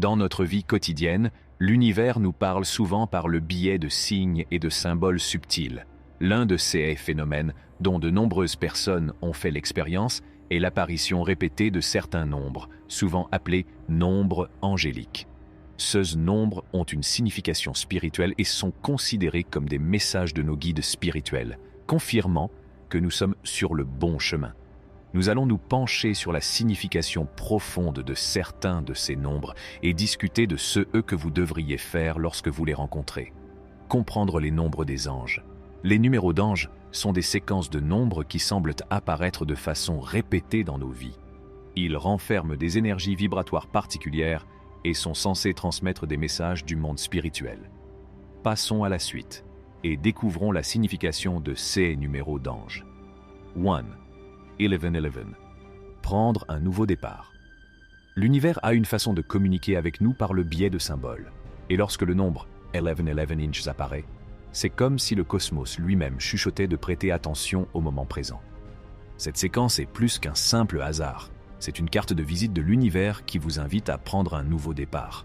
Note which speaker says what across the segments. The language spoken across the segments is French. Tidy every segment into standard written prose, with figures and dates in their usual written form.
Speaker 1: Dans notre vie quotidienne, l'univers nous parle souvent par le biais de signes et de symboles subtils. L'un de ces phénomènes, dont de nombreuses personnes ont fait l'expérience, est l'apparition répétée de certains nombres, souvent appelés nombres angéliques. Ces nombres ont une signification spirituelle et sont considérés comme des messages de nos guides spirituels, confirmant que nous sommes sur le bon chemin. Nous allons nous pencher sur la signification profonde de certains de ces nombres et discuter de ce que vous devriez faire lorsque vous les rencontrez. Comprendre les nombres des anges. Les numéros d'anges sont des séquences de nombres qui semblent apparaître de façon répétée dans nos vies. Ils renferment des énergies vibratoires particulières et sont censés transmettre des messages du monde spirituel. Passons à la suite et découvrons la signification de ces numéros d'anges. 1. 1111. Prendre un nouveau départ. L'univers a une façon de communiquer avec nous par le biais de symboles. Et lorsque le nombre 1111 apparaît, c'est comme si le cosmos lui-même chuchotait de prêter attention au moment présent. Cette séquence est plus qu'un simple hasard. C'est une carte de visite de l'univers qui vous invite à prendre un nouveau départ.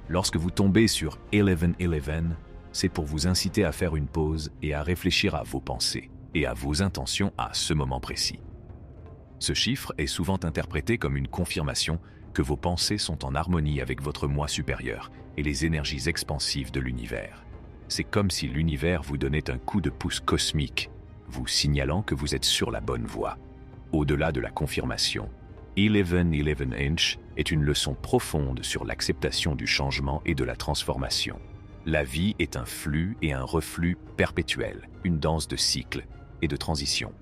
Speaker 1: Lorsque vous tombez sur 1111, c'est pour vous inciter à faire une pause et à réfléchir à vos pensées et à vos intentions à ce moment précis. Ce chiffre est souvent interprété comme une confirmation que vos pensées sont en harmonie avec votre moi supérieur et les énergies expansives de l'univers. C'est comme si l'univers vous donnait un coup de pouce cosmique, vous signalant que vous êtes sur la bonne voie. Au-delà de la confirmation, 1111 est une leçon profonde sur l'acceptation du changement et de la transformation. La vie est un flux et un reflux perpétuel, une danse de cycles et de transitions.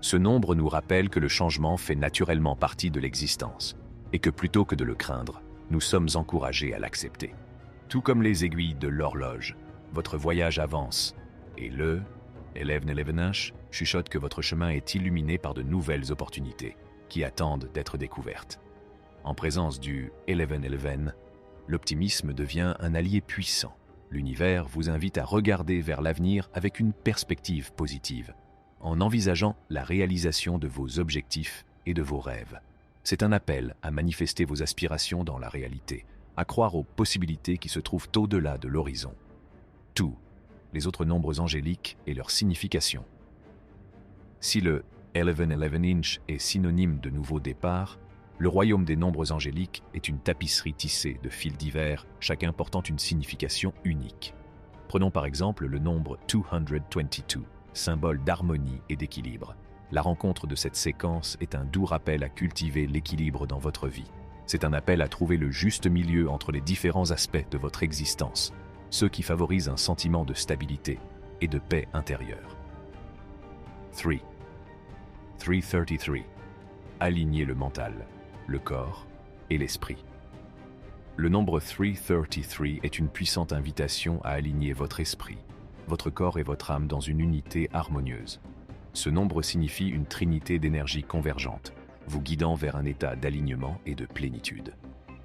Speaker 1: Ce nombre nous rappelle que le changement fait naturellement partie de l'existence et que plutôt que de le craindre, nous sommes encouragés à l'accepter. Tout comme les aiguilles de l'horloge, votre voyage avance et le 1111 chuchote que votre chemin est illuminé par de nouvelles opportunités qui attendent d'être découvertes. En présence du 1111, l'optimisme devient un allié puissant. L'univers vous invite à regarder vers l'avenir avec une perspective positive, en envisageant la réalisation de vos objectifs et de vos rêves. C'est un appel à manifester vos aspirations dans la réalité, à croire aux possibilités qui se trouvent au-delà de l'horizon. Tout, les autres nombres angéliques et leur signification. Si le 1111 est synonyme de nouveau départ, le royaume des nombres angéliques est une tapisserie tissée de fils divers, chacun portant une signification unique. Prenons par exemple le nombre 222, symbole d'harmonie et d'équilibre. La rencontre de cette séquence est un doux rappel à cultiver l'équilibre dans votre vie. C'est un appel à trouver le juste milieu entre les différents aspects de votre existence, ceux qui favorisent un sentiment de stabilité et de paix intérieure. 333. Aligner le mental, le corps et l'esprit. Le nombre 333 est une puissante invitation à aligner votre esprit, votre corps et votre âme dans une unité harmonieuse. Ce nombre signifie une trinité d'énergie convergente, vous guidant vers un état d'alignement et de plénitude.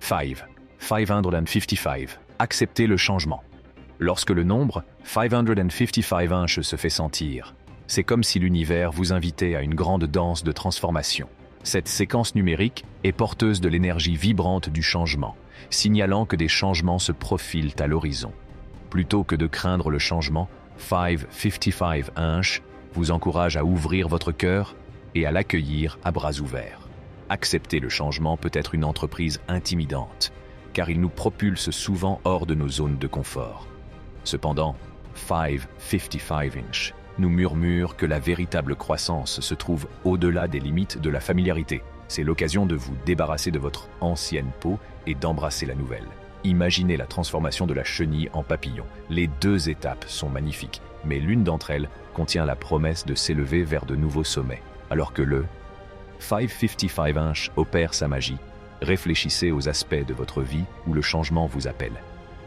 Speaker 1: 555. Acceptez le changement. Lorsque le nombre 555 se fait sentir, c'est comme si l'univers vous invitait à une grande danse de transformation. Cette séquence numérique est porteuse de l'énergie vibrante du changement, signalant que des changements se profilent à l'horizon. Plutôt que de craindre le changement, 555 vous encourage à ouvrir votre cœur et à l'accueillir à bras ouverts. Accepter le changement peut être une entreprise intimidante, car il nous propulse souvent hors de nos zones de confort. Cependant, 555 nous murmure que la véritable croissance se trouve au-delà des limites de la familiarité. C'est l'occasion de vous débarrasser de votre ancienne peau et d'embrasser la nouvelle. Imaginez la transformation de la chenille en papillon. Les deux étapes sont magnifiques, mais l'une d'entre elles contient la promesse de s'élever vers de nouveaux sommets. Alors que le 555 opère sa magie, réfléchissez aux aspects de votre vie où le changement vous appelle.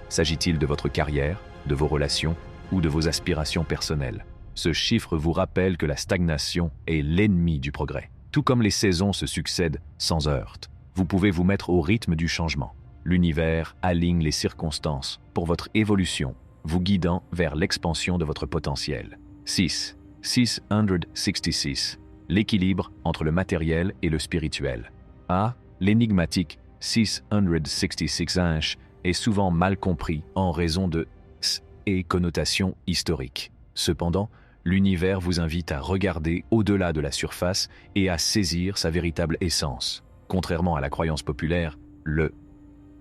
Speaker 1: S'agit-il de votre carrière, de vos relations ou de vos aspirations personnelles? Ce chiffre vous rappelle que la stagnation est l'ennemi du progrès. Tout comme les saisons se succèdent sans heurts, vous pouvez vous mettre au rythme du changement. L'univers aligne les circonstances pour votre évolution, vous guidant vers l'expansion de votre potentiel. 666. L'équilibre entre le matériel et le spirituel. L'énigmatique 666 Inch est souvent mal compris en raison de et connotations historiques. Cependant, l'univers vous invite à regarder au-delà de la surface et à saisir sa véritable essence. Contrairement à la croyance populaire, le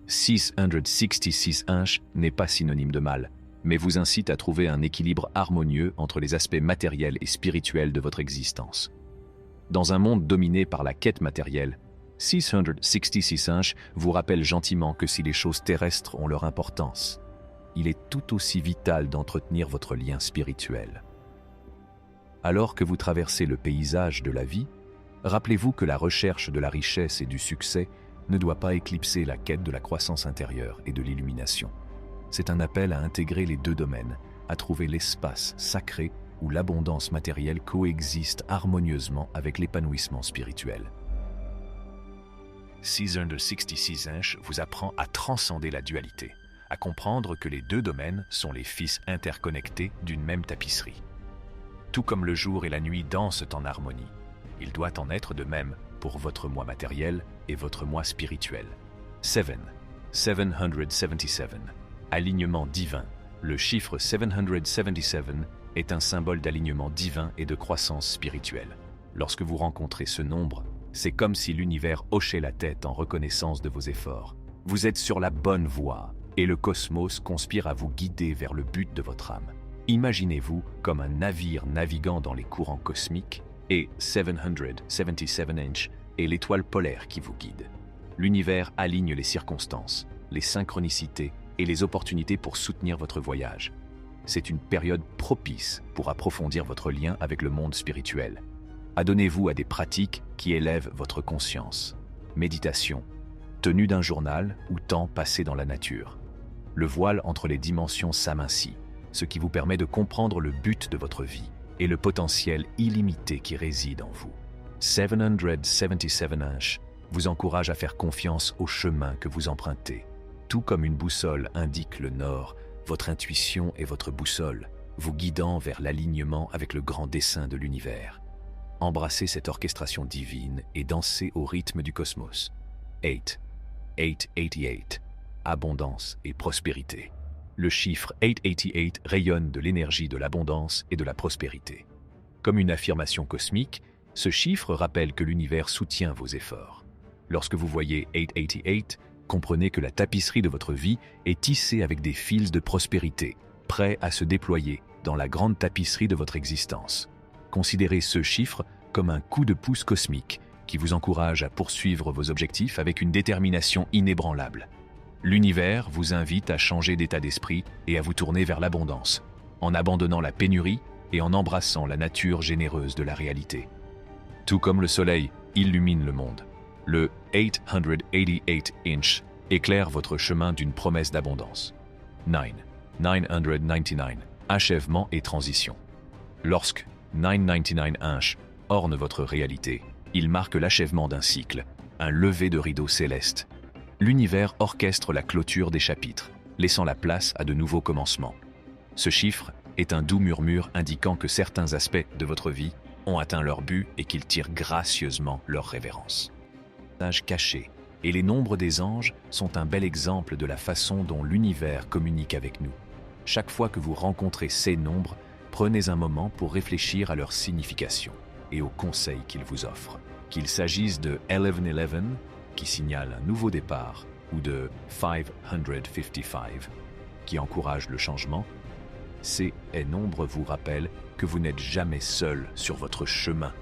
Speaker 1: 666 Inch n'est pas synonyme de mal, mais vous incite à trouver un équilibre harmonieux entre les aspects matériels et spirituels de votre existence. Dans un monde dominé par la quête matérielle, 666 Inch vous rappelle gentiment que si les choses terrestres ont leur importance, il est tout aussi vital d'entretenir votre lien spirituel. Alors que vous traversez le paysage de la vie, rappelez-vous que la recherche de la richesse et du succès ne doit pas éclipser la quête de la croissance intérieure et de l'illumination. C'est un appel à intégrer les deux domaines, à trouver l'espace sacré où l'abondance matérielle coexiste harmonieusement avec l'épanouissement spirituel. 666 Inch vous apprend à transcender la dualité, à comprendre que les deux domaines sont les fils interconnectés d'une même tapisserie. Tout comme le jour et la nuit dansent en harmonie, il doit en être de même pour votre moi matériel et votre moi spirituel. 777. Alignement divin. Le chiffre 777 est un symbole d'alignement divin et de croissance spirituelle. Lorsque vous rencontrez ce nombre, c'est comme si l'univers hochait la tête en reconnaissance de vos efforts. Vous êtes sur la bonne voie et le cosmos conspire à vous guider vers le but de votre âme. Imaginez-vous comme un navire naviguant dans les courants cosmiques et 777 Inch est l'étoile polaire qui vous guide. L'univers aligne les circonstances, les synchronicités et les opportunités pour soutenir votre voyage. C'est une période propice pour approfondir votre lien avec le monde spirituel. Adonnez-vous à des pratiques qui élèvent votre conscience. Méditation, tenue d'un journal ou temps passé dans la nature. Le voile entre les dimensions s'amincit, ce qui vous permet de comprendre le but de votre vie et le potentiel illimité qui réside en vous. 777 Inch vous encourage à faire confiance au chemin que vous empruntez. Tout comme une boussole indique le nord, votre intuition est votre boussole, vous guidant vers l'alignement avec le grand dessein de l'univers. Embrassez cette orchestration divine et dansez au rythme du cosmos. 888, abondance et prospérité. Le chiffre 888 rayonne de l'énergie de l'abondance et de la prospérité. Comme une affirmation cosmique, ce chiffre rappelle que l'univers soutient vos efforts. Lorsque vous voyez 888, comprenez que la tapisserie de votre vie est tissée avec des fils de prospérité, prêts à se déployer dans la grande tapisserie de votre existence. Considérez ce chiffre comme un coup de pouce cosmique qui vous encourage à poursuivre vos objectifs avec une détermination inébranlable. L'univers vous invite à changer d'état d'esprit et à vous tourner vers l'abondance, en abandonnant la pénurie et en embrassant la nature généreuse de la réalité. Tout comme le soleil illumine le monde, le 888 Inch éclaire votre chemin d'une promesse d'abondance. 999, achèvement et transition. Lorsque 999 Inch orne votre réalité, il marque l'achèvement d'un cycle, un lever de rideau céleste. L'univers orchestre la clôture des chapitres, laissant la place à de nouveaux commencements. Ce chiffre est un doux murmure indiquant que certains aspects de votre vie ont atteint leur but et qu'ils tirent gracieusement leur révérence. Caché, et les nombres des anges sont un bel exemple de la façon dont l'univers communique avec nous. Chaque fois que vous rencontrez ces nombres, prenez un moment pour réfléchir à leur signification et aux conseils qu'ils vous offrent. Qu'il s'agisse de 1111, qui signale un nouveau départ, ou de 555, qui encourage le changement, ces nombres vous rappellent que vous n'êtes jamais seul sur votre chemin.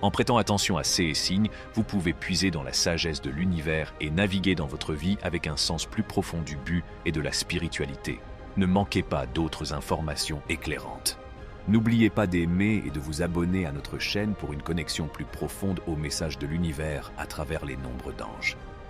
Speaker 1: En prêtant attention à ces signes, vous pouvez puiser dans la sagesse de l'univers et naviguer dans votre vie avec un sens plus profond du but et de la spiritualité. Ne manquez pas d'autres informations éclairantes. N'oubliez pas d'aimer et de vous abonner à notre chaîne pour une connexion plus profonde au message de l'univers à travers les nombres d'anges.